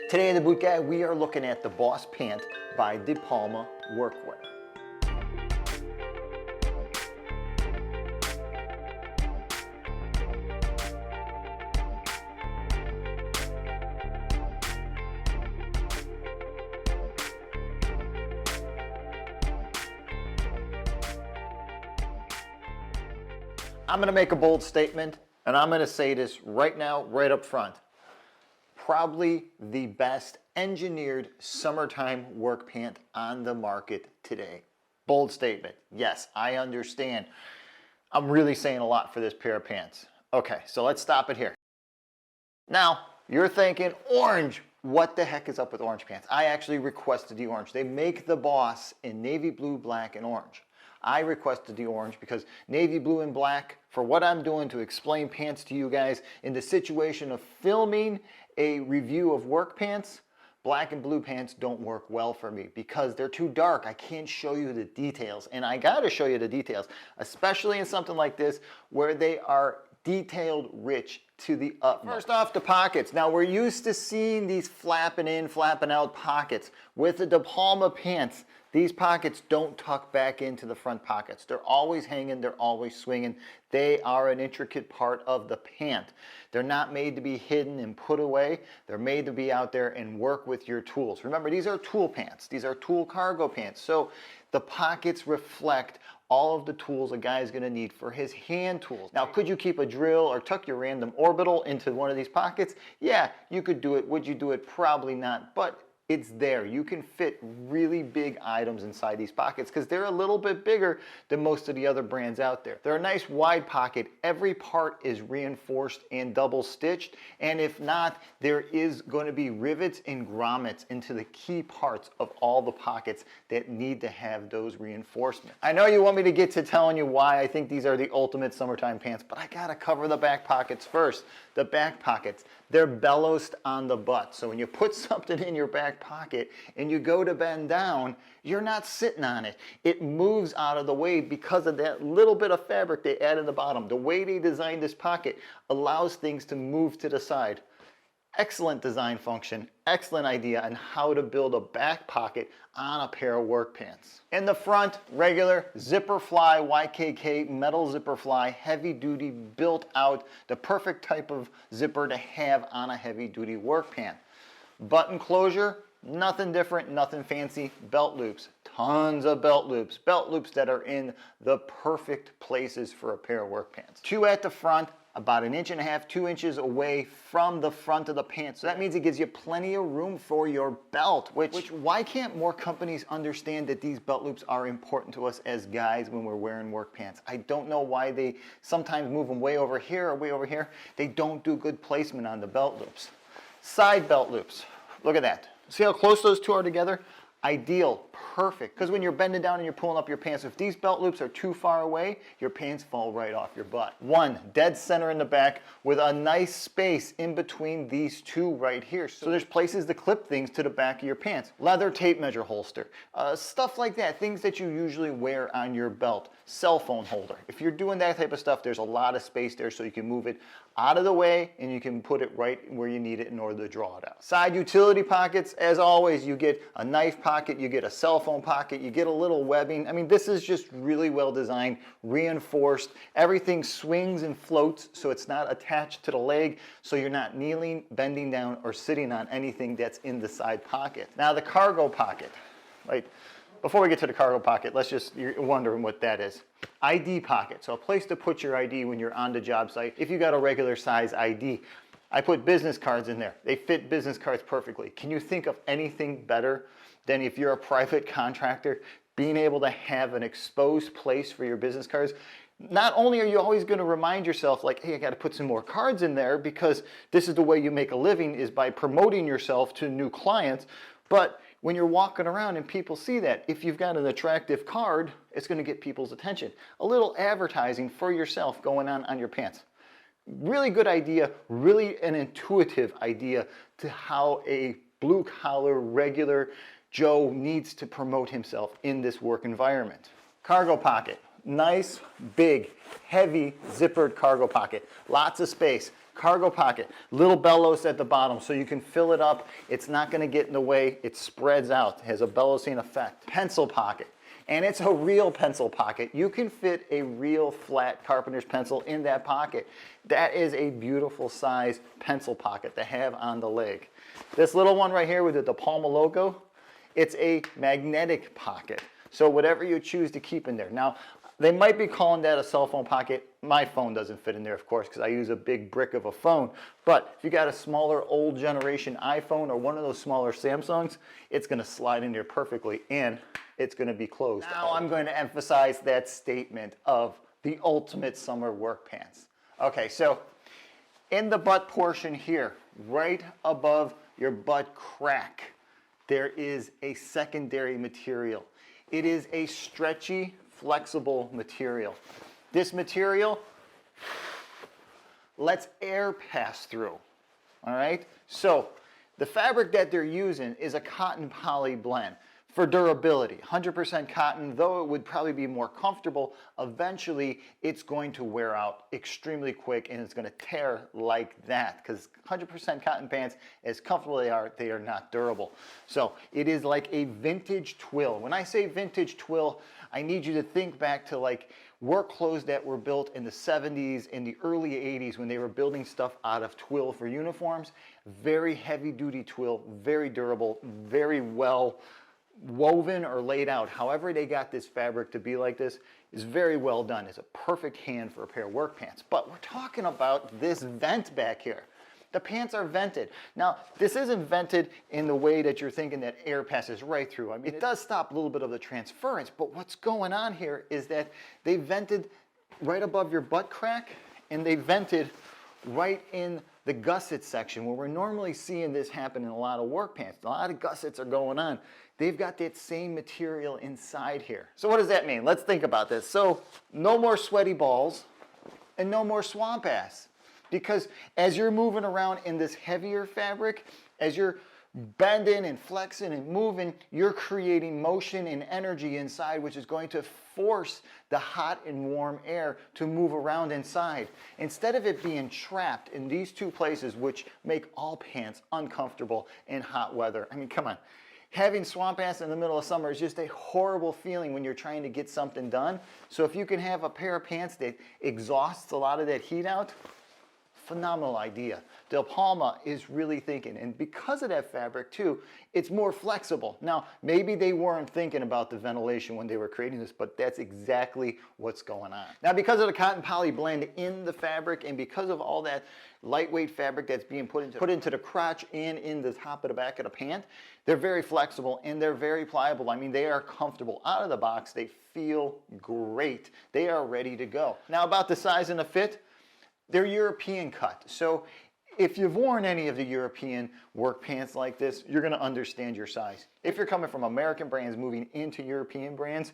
Today in the Boot Guy, we are looking at the Boss Pant by DePalma Workwear. I'm going to make a bold statement, and I'm going to say this right now, right up front. Probably the best engineered summertime work pant on the market today. Bold statement. Yes, I understand. I'm really saying a lot for this pair of pants. Okay, so let's stop it here. Now, you're thinking, orange. What the heck is up with orange pants? I actually requested the orange. They make the Boss in navy blue, black, and orange. I requested the orange because navy blue and black, for what I'm doing to explain pants to you guys in the situation of filming a review of work pants, black and blue pants don't work well for me because they're too dark. I can't show you the details, and I gotta show you the details, especially in something like this where they are detailed rich to the utmost. First off, the pockets. Now we're used to seeing these flapping in, flapping out pockets. With the DePalma pants, these pockets don't tuck back into the front pockets. They're always hanging, they're always swinging. They are an intricate part of the pant. They're not made to be hidden and put away. They're made to be out there and work with your tools. Remember, these are tool pants. These are tool cargo pants. So the pockets reflect all of the tools a guy is going to need for his hand tools. Now, could you keep a drill or tuck your random orbital into one of these pockets? Yeah, you could do it. Would you do it? Probably not, but it's there. You can fit really big items inside these pockets because they're a little bit bigger than most of the other brands out there. They're a nice wide pocket. Every part is reinforced and double stitched, and if not, there is going to be rivets and grommets into the key parts of all the pockets that need to have those reinforcements. I know you want me to get to telling you why I think these are the ultimate summertime pants, but I gotta cover the back pockets first. The back pockets, they're bellowed on the butt. So when you put something in your back pocket and you go to bend down, you're not sitting on it. It moves out of the way because of that little bit of fabric they add in the bottom. The way they designed this pocket allows things to move to the side. Excellent design function, excellent idea on how to build a back pocket on a pair of work pants. In the front, regular zipper fly YKK metal zipper fly, heavy duty, built out, the perfect type of zipper to have on a heavy duty work pant. Button closure, nothing different, nothing fancy. Belt loops, tons of belt loops that are in the perfect places for a pair of work pants. Two at the front, about 1.5 inches, 2 inches away from the front of the pants. So that means it gives you plenty of room for your belt, which why can't more companies understand that these belt loops are important to us as guys when we're wearing work pants? I don't know why they sometimes move them way over here or way over here. They don't do good placement on the belt loops. Side belt loops, look at that. See how close those two are together? Ideal, perfect, because when you're bending down and you're pulling up your pants, if these belt loops are too far away, your pants fall right off your butt. One, dead center in the back with a nice space in between these two right here. So there's places to clip things to the back of your pants. Leather tape measure holster, stuff like that, things that you usually wear on your belt. Cell phone holder. If you're doing that type of stuff, there's a lot of space there so you can move it out of the way and you can put it right where you need it in order to draw it out. Side utility pockets, as always, you get a knife pocket, you get a cell phone pocket, you get a little webbing. I mean, this is just really well designed, reinforced. Everything swings and floats so it's not attached to the leg, so you're not kneeling, bending down, or sitting on anything that's in the side pocket. Now the cargo pocket, right? Before we get to the cargo pocket, you're wondering what that is. ID pocket, so a place to put your ID when you're on the job site. If you got a regular size ID, I put business cards in there. They fit business cards perfectly. Can you think of anything better than if you're a private contractor, being able to have an exposed place for your business cards? Not only are you always going to remind yourself like, hey, I got to put some more cards in there because this is the way you make a living is by promoting yourself to new clients, but when you're walking around and people see that, if you've got an attractive card, it's going to get people's attention. A little advertising for yourself going on your pants. Really good idea, really an intuitive idea to how a blue-collar, regular Joe needs to promote himself in this work environment. Cargo pocket. nice, big, heavy zippered cargo pocket. Lots of space. Cargo pocket, little bellows at the bottom so you can fill it up. It's not going to get in the way. It spreads out. It has a bellowing effect. Pencil pocket. And it's a real pencil pocket. You can fit a real flat carpenter's pencil in that pocket. That is a beautiful size pencil pocket to have on the leg. This little one right here with the DePalma logo, it's a magnetic pocket. So whatever you choose to keep in there. Now, they might be calling that a cell phone pocket. My phone doesn't fit in there, of course, because I use a big brick of a phone. But if you got a smaller old generation iPhone or one of those smaller Samsungs, it's going to slide in there perfectly and it's going to be closed. Now I'm going to emphasize that statement of the ultimate summer work pants. Okay, so in the butt portion here, right above your butt crack, there is a secondary material. It is a stretchy, flexible material. This material lets air pass through, all right? So the fabric that they're using is a cotton poly blend for durability. 100% cotton, though it would probably be more comfortable, eventually it's going to wear out extremely quick and it's going to tear like that because 100% cotton pants, as comfortable they are not durable. So it is like a vintage twill. When I say vintage twill, I need you to think back to like work clothes that were built in the 70s, in the early 80s when they were building stuff out of twill for uniforms. Very heavy duty twill, very durable, very well woven or laid out. However they got this fabric to be like this is very well done. It's a perfect hand for a pair of work pants. But we're talking about this vent back here. The pants are vented. Now, this isn't vented in the way that you're thinking that air passes right through. I mean, it does stop a little bit of the transference, but what's going on here is that they vented right above your butt crack and they vented right in the gusset section where we're normally seeing this happen in a lot of work pants. A lot of gussets are going on. They've got that same material inside here. So what does that mean? Let's think about this. So no more sweaty balls and no more swamp ass. Because as you're moving around in this heavier fabric, as you're bending and flexing and moving, you're creating motion and energy inside, which is going to force the hot and warm air to move around inside. Instead of it being trapped in these two places, which make all pants uncomfortable in hot weather. I mean, come on. Having swamp ass in the middle of summer is just a horrible feeling when you're trying to get something done. So if you can have a pair of pants that exhausts a lot of that heat out, phenomenal idea. DePalma is really thinking, and because of that fabric too, it's more flexible. Now, maybe they weren't thinking about the ventilation when they were creating this, but that's exactly what's going on. Now, because of the cotton poly blend in the fabric and because of all that lightweight fabric that's being put into the crotch and in the top of the back of the pant, they're very flexible and they're very pliable. I mean, they are comfortable. Out of the box, they feel great. They are ready to go. Now, about the size and the fit, they're European cut. So if you've worn any of the European work pants like this, you're going to understand your size. If you're coming from American brands moving into European brands,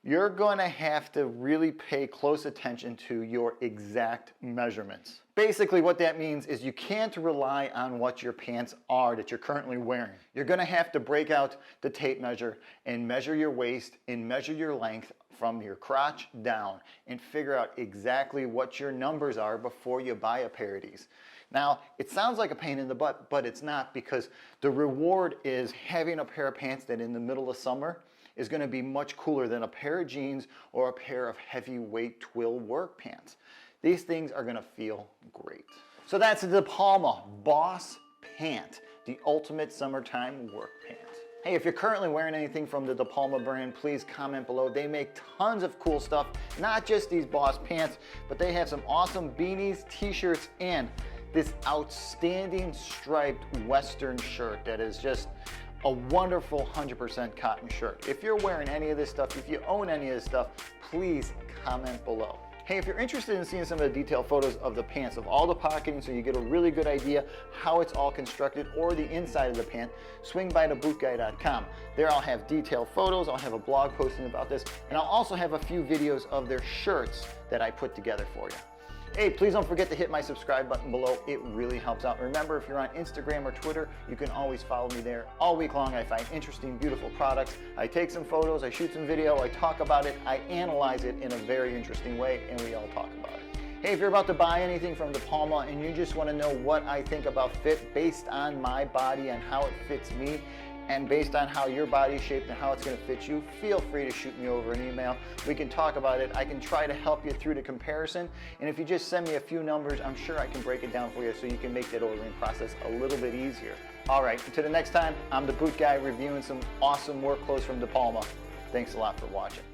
you're going to have to really pay close attention to your exact measurements. Basically what that means is you can't rely on what your pants are that you're currently wearing. You're going to have to break out the tape measure and measure your waist and measure your length from your crotch down and figure out exactly what your numbers are before you buy a pair of these. Now, it sounds like a pain in the butt, but it's not, because the reward is having a pair of pants that in the middle of summer is going to be much cooler than a pair of jeans or a pair of heavyweight twill work pants. These things are going to feel great. So that's the DePalma Boss Pant, the ultimate summertime work pant. Hey, if you're currently wearing anything from the DePalma brand, please comment below. They make tons of cool stuff, not just these Boss pants, but they have some awesome beanies, t-shirts, and this outstanding striped Western shirt that is just a wonderful 100% cotton shirt. If you're wearing any of this stuff, if you own any of this stuff, please comment below. Hey, if you're interested in seeing some of the detailed photos of the pants, of all the pocketing, so you get a really good idea how it's all constructed, or the inside of the pant, swing by to bootguy.com. There I'll have detailed photos, I'll have a blog posting about this, and I'll also have a few videos of their shirts that I put together for you. Hey, please don't forget to hit my subscribe button below. It really helps out. Remember, if you're on Instagram or Twitter, you can always follow me there. All week long, I find interesting, beautiful products. I take some photos, I shoot some video, I talk about it, I analyze it in a very interesting way, and we all talk about it. Hey, if you're about to buy anything from DePalma and you just want to know what I think about fit based on my body and how it fits me, and based on how your body is shaped and how it's going to fit you, feel free to shoot me over an email. We can talk about it. I can try to help you through the comparison. And if you just send me a few numbers, I'm sure I can break it down for you so you can make that ordering process a little bit easier. All right, until the next time, I'm the Boot Guy reviewing some awesome work clothes from DePalma. Thanks a lot for watching.